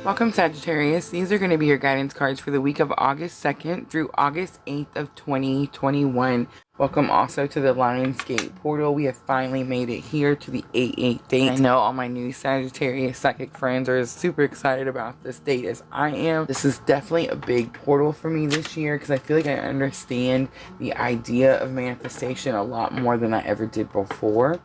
Welcome, Sagittarius. These are going to be your guidance cards for the week of August 2nd through August 8th of 2021. Welcome also to the Lionsgate portal. We have finally made it here to the 8/8 date. I know all my new Sagittarius psychic friends are super excited about this date as I am. This is definitely a big portal for me this year because I feel like I understand the idea of manifestation a lot more than I ever did before.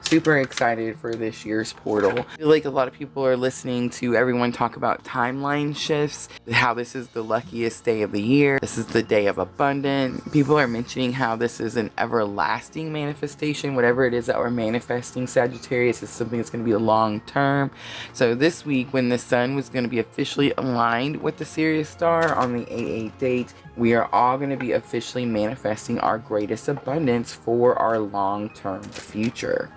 Super excited for this year's portal. I feel like a lot of people are listening to everyone talk about timeline shifts, how this is the luckiest day of the year. This is the day of abundance. People are mentioning how this is an everlasting manifestation. Whatever it is that we're manifesting, Sagittarius, is something that's going to be long term. So this week, when the sun was going to be officially aligned with the Sirius star on the 8/8 date, we are all going to be officially manifesting our greatest abundance for our long-term future.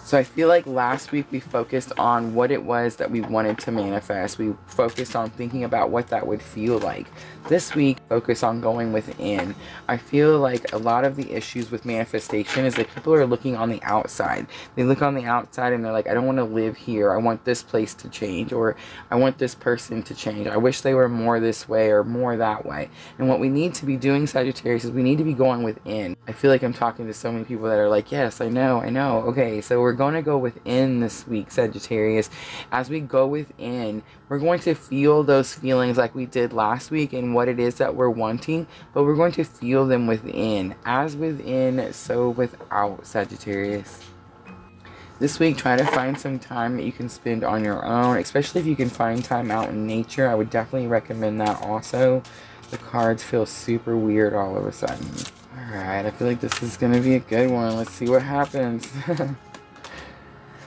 So I feel like last week we focused on what it was that we wanted to manifest. We focused on thinking about what that would feel like. This week, focus on going within. I feel like a lot of the issues with manifestation is that people are looking on the outside. They look on the outside and they're like, I don't want to live here. I want this place to change, or I want this person to change. I wish they were more this way or more that way. And what we need to be doing, Sagittarius, is we need to be going within. I feel like I'm talking to so many people that are like, yes, I know. Okay, so we're going to go within this week, Sagittarius. As we go within, we're going to feel those feelings like we did last week and what it is that we're wanting, but we're going to feel them within. As within, so without, Sagittarius. This week, try to find some time that you can spend on your own, especially if you can find time out in nature. I would definitely recommend that also. The cards feel super weird all of a sudden. Alright, I feel like this is going to be a good one. Let's see what happens.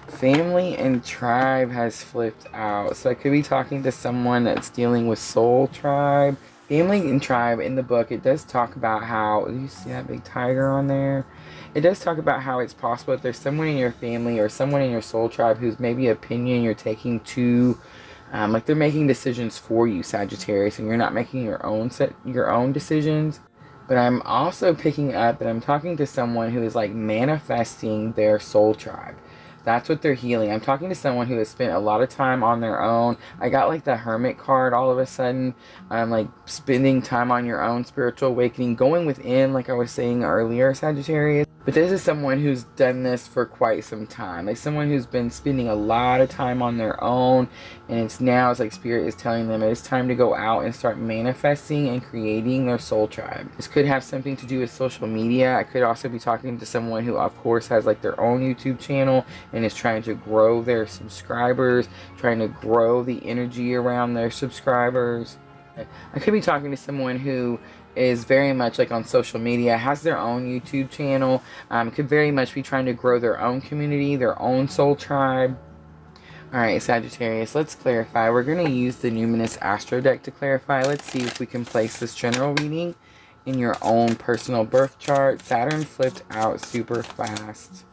Family and tribe has flipped out. So I could be talking to someone that's dealing with soul tribe. Family and tribe, in the book, it does talk about how, do you see that big tiger on there? It does talk about how it's possible if there's someone in your family or someone in your soul tribe whose maybe opinion you're taking to, like they're making decisions for you, Sagittarius, and you're not making your own decisions. But I'm also picking up that I'm talking to someone who is like manifesting their soul tribe. That's what they're healing. I'm talking to someone who has spent a lot of time on their own. I got like the Hermit card all of a sudden. Like spending time on your own spiritual awakening, going within, like I was saying earlier, Sagittarius. But this is someone who's done this for quite some time. Like someone who's been spending a lot of time on their own. And it's now, it's like Spirit is telling them it's time to go out and start manifesting and creating their soul tribe. This could have something to do with social media. I could also be talking to someone who, of course, has like their own YouTube channel and is trying to grow their subscribers, trying to grow the energy around their subscribers. I could be talking to someone who is very much like on social media, has their own YouTube channel, could very much be trying to grow their own community, their own soul tribe. Alright, Sagittarius, let's clarify. We're going to use the Numinous Astro deck to clarify. Let's see if we can place this general reading in your own personal birth chart. Saturn flipped out super fast.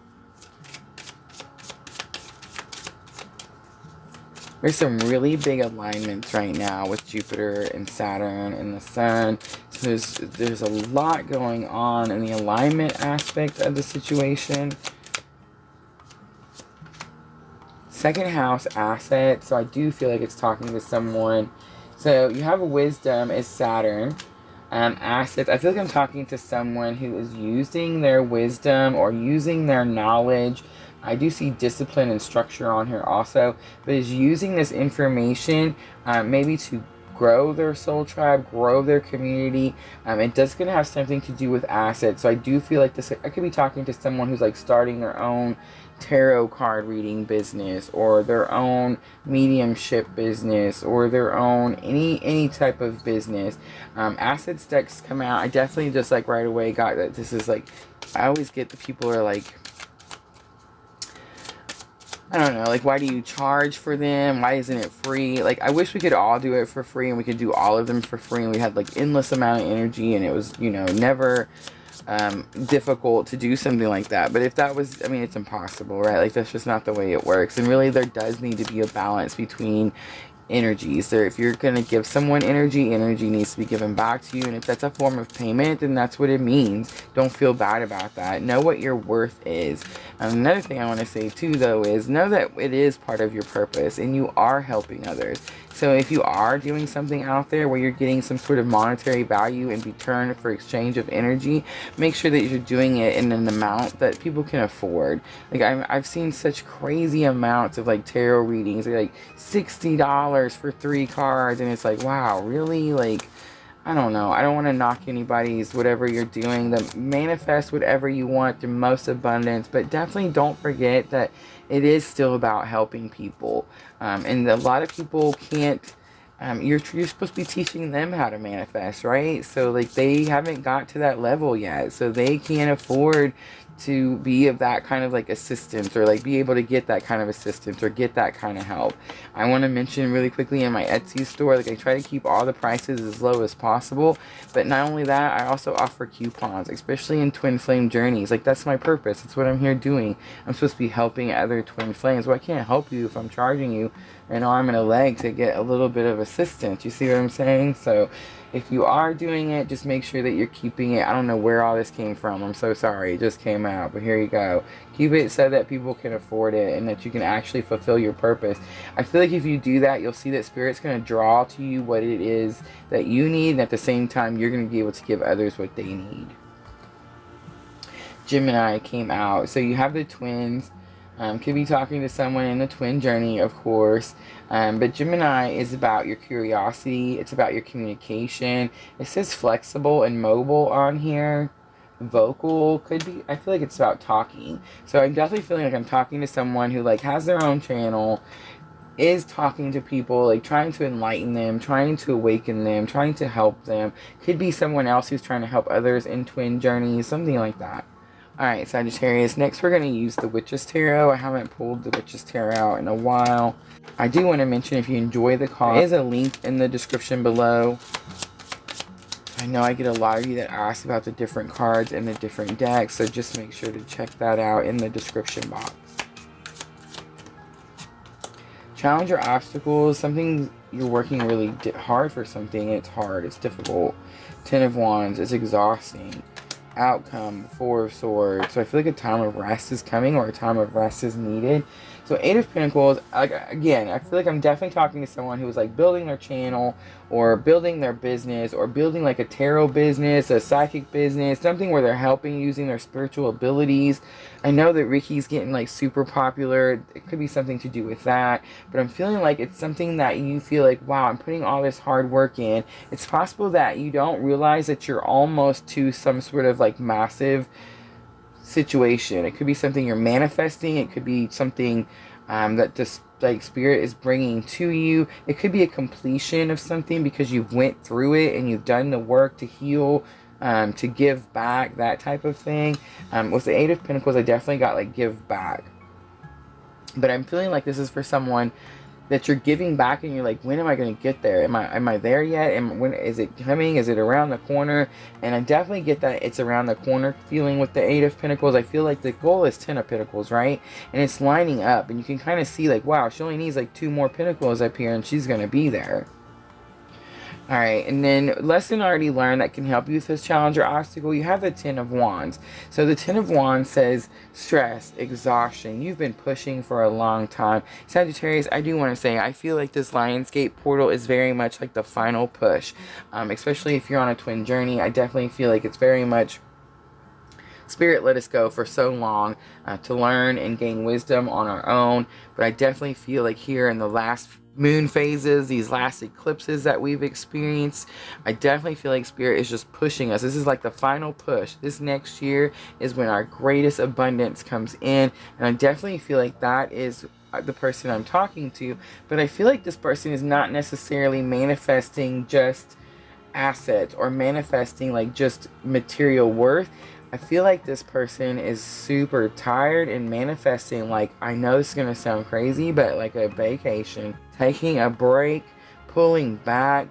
There's some really big alignments right now with Jupiter and Saturn and the Sun. So there's a lot going on in the alignment aspect of the situation. Second house asset. So I do feel like it's talking to someone. So you have wisdom is Saturn. Assets. I feel like I'm talking to someone who is using their wisdom or using their knowledge. I do see discipline and structure on here also, but is using this information maybe to grow their soul tribe, grow their community. It does going to have something to do with assets. So I do feel like this, I could be talking to someone who's like starting their own tarot card reading business, or their own mediumship business, or their own any type of business. Assets decks come out. I definitely just like right away got that this is like, I always get the people are like, I don't know, like, why do you charge for them? Why isn't it free? Like, I wish we could all do it for free and we could do all of them for free and we had, like, endless amount of energy and it was, you know, never difficult to do something like that. But if that was, I mean, it's impossible, right? Like, that's just not the way it works. And really, there does need to be a balance between energies. So if you're going to give someone energy, energy needs to be given back to you. And if that's a form of payment, then that's what it means. Don't feel bad about that. Know what your worth is. Another thing I want to say too, though, is know that it is part of your purpose and you are helping others. So if you are doing something out there where you're getting some sort of monetary value in return for exchange of energy, make sure that you're doing it in an amount that people can afford. Like I've seen such crazy amounts of like tarot readings, like $60 for 3 cards, and it's like, wow, really? Like, I don't know. I don't want to knock anybody's whatever you're doing. Manifest whatever you want, the most abundance. But definitely don't forget that it is still about helping people. And a lot of people can't. You're supposed to be teaching them how to manifest, right? So like they haven't got to that level yet. So they can't afford to be of that kind of like assistance, or like be able to get that kind of assistance or get that kind of help. I want to mention really quickly, in my Etsy store, like I try to keep all the prices as low as possible, but not only that, I also offer coupons, especially in twin flame journeys. Like that's my purpose. That's what I'm here doing. I'm supposed to be helping other twin flames. Well, I can't help you if I'm charging you an arm and a leg to get a little bit of assistance. You see what I'm saying? So if you are doing it, just make sure that you're keeping it. I don't know where all this came from. I'm so sorry. It just came out. But here you go. Keep it so that people can afford it and that you can actually fulfill your purpose. I feel like if you do that, you'll see that Spirit's going to draw to you what it is that you need. And at the same time, you're going to be able to give others what they need. Gemini came out. So you have the twins. Could be talking to someone in the twin journey, of course. But Gemini is about your curiosity. It's about your communication. It says flexible and mobile on here. Vocal could be. I feel like it's about talking. So I'm definitely feeling like I'm talking to someone who like has their own channel, is talking to people, like trying to enlighten them, trying to awaken them, trying to help them. Could be someone else who's trying to help others in twin journeys, something like that. Alright, Sagittarius. Next, we're going to use the Witch's Tarot. I haven't pulled the Witch's Tarot out in a while. I do want to mention, if you enjoy the card, there is a link in the description below. I know I get a lot of you that ask about the different cards and the different decks, so just make sure to check that out in the description box. Challenge your obstacles. Something you're working really hard for something. It's hard. It's difficult. 10 of Wands. It's exhausting. Outcome, 4 of Swords. So I feel like a time of rest is coming, or a time of rest is needed. So 8 of Pentacles, again, I feel like I'm definitely talking to someone who's like building their channel, or building their business, or building like a tarot business, a psychic business, something where they're helping using their spiritual abilities. I know that Ricky's getting like super popular. It could be something to do with that, but I'm feeling like it's something that you feel like, wow, I'm putting all this hard work in. It's possible that you don't realize that you're almost to some sort of like massive situation. It could be something you're manifesting. It could be something that this like Spirit is bringing to you. It could be a completion of something because you've went through it and you've done the work to heal, to give back, that type of thing. With the 8 of Pentacles, I definitely got like give back, but I'm feeling like this is for someone that you're giving back, and you're like, when am I going to get there? Am I there yet? And when is it coming? Is it around the corner? And I definitely get that it's around the corner feeling with the 8 of Pentacles. I feel like the goal is 10 of Pentacles, right? And it's lining up, and you can kind of see like, wow, she only needs like 2 more Pentacles up here, and she's going to be there. Alright, and then lesson already learned that can help you with this challenge or obstacle. You have the 10 of Wands. So the 10 of Wands says stress, exhaustion. You've been pushing for a long time. Sagittarius, I do want to say, I feel like this Lionsgate portal is very much like the final push. Especially if you're on a twin journey. I definitely feel like it's very much Spirit let us go for so long to learn and gain wisdom on our own. But I definitely feel like here in the last moon phases, these last eclipses that we've experienced, I definitely feel like Spirit is just pushing us. This is like the final push. This next year is when our greatest abundance comes in, and I definitely feel like that is the person I'm talking to. But I feel like this person is not necessarily manifesting just assets or manifesting like just material worth. I feel like this person is super tired and manifesting, like, I know it's going to sound crazy, but like a vacation, taking a break, pulling back,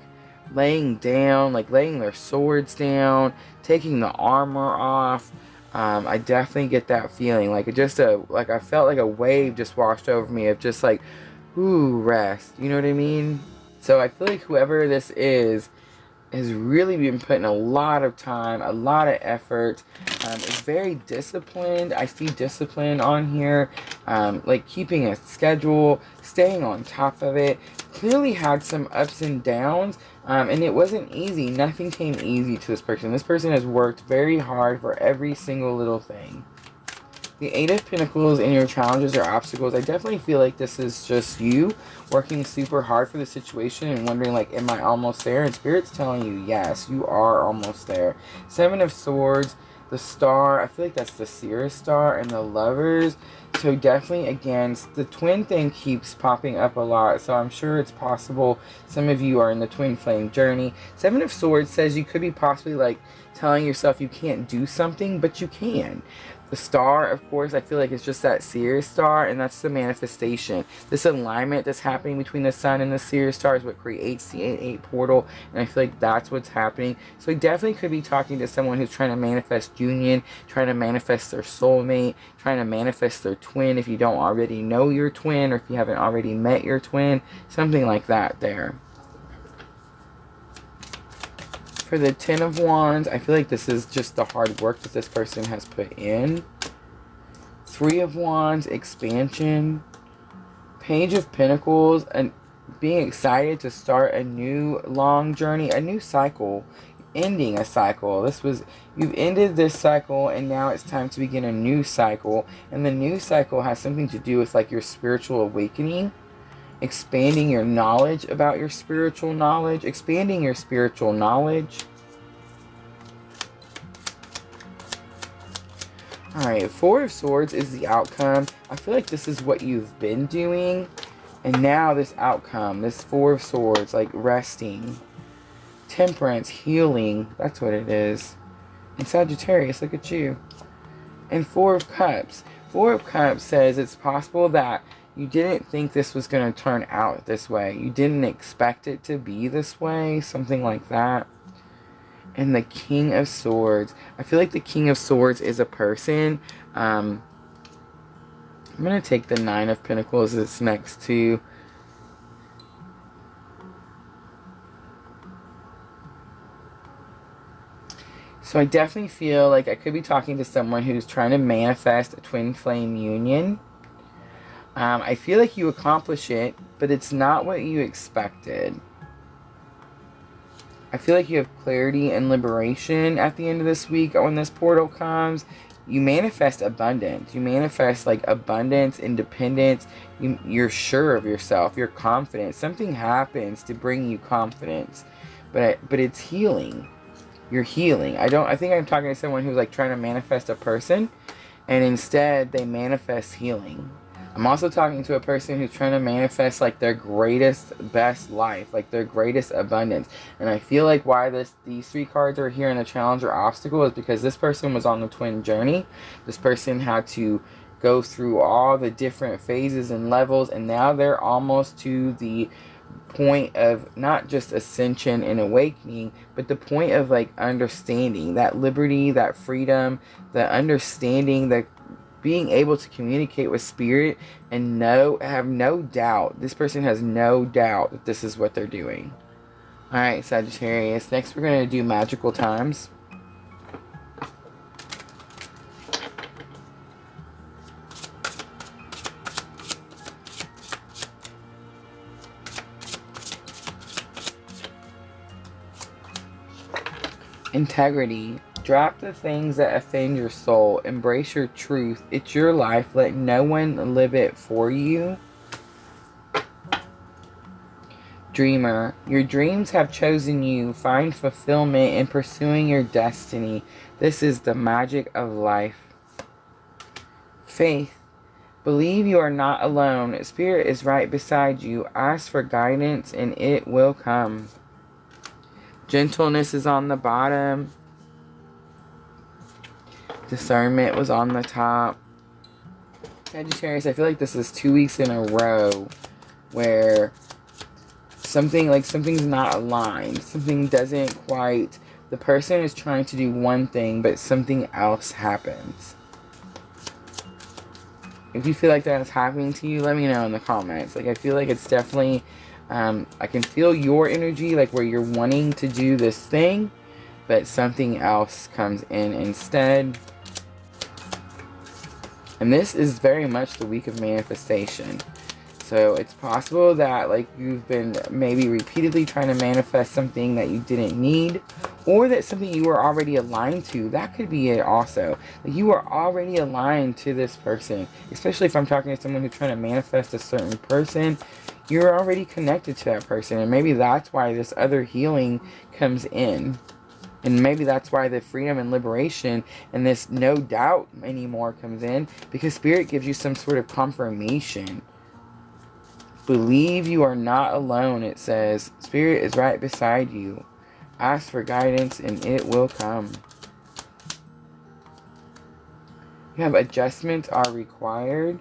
laying down, like laying their swords down, taking the armor off. I definitely get that feeling, like it just like I felt like a wave just washed over me of just like, ooh, rest. You know what I mean? So I feel like whoever this is has really been putting a lot of time, a lot of effort. Is very disciplined. I see discipline on here, like keeping a schedule, staying on top of it. Clearly had some ups and downs, and it wasn't easy. Nothing came easy to this person. This person has worked very hard for every single little thing. The Eight of Pentacles and your challenges or obstacles, I definitely feel like this is just you working super hard for the situation and wondering, like, am I almost there? And Spirit's telling you, yes, you are almost there. Seven of Swords, the Star, I feel like that's the Seeress Star, and the Lovers. So definitely, again, the twin thing keeps popping up a lot. So I'm sure it's possible some of you are in the twin flame journey. Seven of Swords says you could be possibly, like, telling yourself you can't do something, but you can. The Star, of course, I feel like it's just that Seeress Star, and that's the manifestation. This alignment that's happening between the Sun and the Seeress Star is what creates the 8-8 portal, and I feel like that's what's happening. So I definitely could be talking to someone who's trying to manifest union, trying to manifest their soulmate, trying to manifest their twin if you don't already know your twin, or if you haven't already met your twin, something like that there. For the Ten of Wands, I feel like this is just the hard work that this person has put in. Three of Wands, expansion. Page of Pentacles, and being excited to start a new long journey, a new cycle, ending a cycle. You've ended this cycle, and now it's time to begin a new cycle. And the new cycle has something to do with, like, your spiritual awakening. Expanding your knowledge about your spiritual knowledge. Expanding your spiritual knowledge. Alright, Four of Swords is the outcome. I feel like this is what you've been doing. And now this outcome, this Four of Swords, like resting. Temperance, healing. That's what it is. And Sagittarius, look at you. And Four of Cups. Four of Cups says it's possible that you didn't think this was going to turn out this way. You didn't expect it to be this way. Something like that. And the King of Swords. I feel like the King of Swords is a person. I'm going to take the Nine of Pentacles that's next to. So I definitely feel like I could be talking to someone who's trying to manifest a twin flame union. I feel like you accomplish it, but it's not what you expected. I feel like you have clarity and liberation at the end of this week when this portal comes. You manifest abundance. You manifest, like, abundance, independence. You're sure of yourself. You're confident. Something happens to bring you confidence. But it's healing. You're healing. I think I'm talking to someone who's, like, trying to manifest a person, and instead they manifest healing. I'm also talking to a person who's trying to manifest, like, their greatest, best life, like their greatest abundance. And I feel like why these three cards are here in the challenge or obstacle is because this person was on the twin journey. This person had to go through all the different phases and levels, and now they're almost to the point of not just ascension and awakening, but the point of, like, understanding that liberty, that freedom, the understanding, the being able to communicate with spirit and have no doubt. This person has no doubt that this is what they're doing. Alright, Sagittarius. Next we're going to do magical times. Integrity. Drop the things that offend your soul. Embrace your truth. It's your life. Let no one live it for you. Dreamer. Your dreams have chosen you. Find fulfillment in pursuing your destiny. This is the magic of life. Faith. Believe you are not alone. Spirit is right beside you. Ask for guidance and it will come. Gentleness is on the bottom. Discernment was on the top. Sagittarius, I feel like this is 2 weeks in a row where something's not aligned. Something doesn't quite. The person is trying to do one thing, but something else happens. If you feel like that is happening to you, let me know in the comments. Like, I feel like it's definitely I can feel your energy, like where you're wanting to do this thing, but something else comes in instead. And this is very much the week of manifestation. So it's possible that like you've been maybe repeatedly trying to manifest something that you didn't need, or that something you were already aligned to. That could be it also. Like you are already aligned to this person, especially if I'm talking to someone who's trying to manifest a certain person. You're already connected to that person, and maybe that's why this other healing comes in. And maybe that's why the freedom and liberation and this no doubt anymore comes in, because Spirit gives you some sort of confirmation. Believe you are not alone, it says. Spirit is right beside you. Ask for guidance and it will come. You have adjustments are required.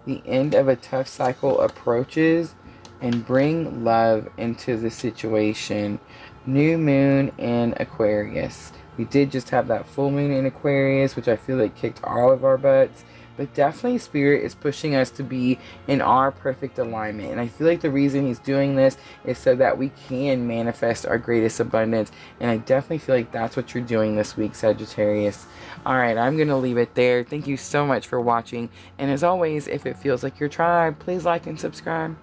The end of a tough cycle approaches, and bring love into the situation. New moon in Aquarius. We did just have that full moon in Aquarius, which I feel like kicked all of our butts. But definitely Spirit is pushing us to be in our perfect alignment. And I feel like the reason he's doing this is so that we can manifest our greatest abundance. And I definitely feel like that's what you're doing this week, Sagittarius. Alright, I'm going to leave it there. Thank you so much for watching. And as always, if it feels like your tribe, please like and subscribe.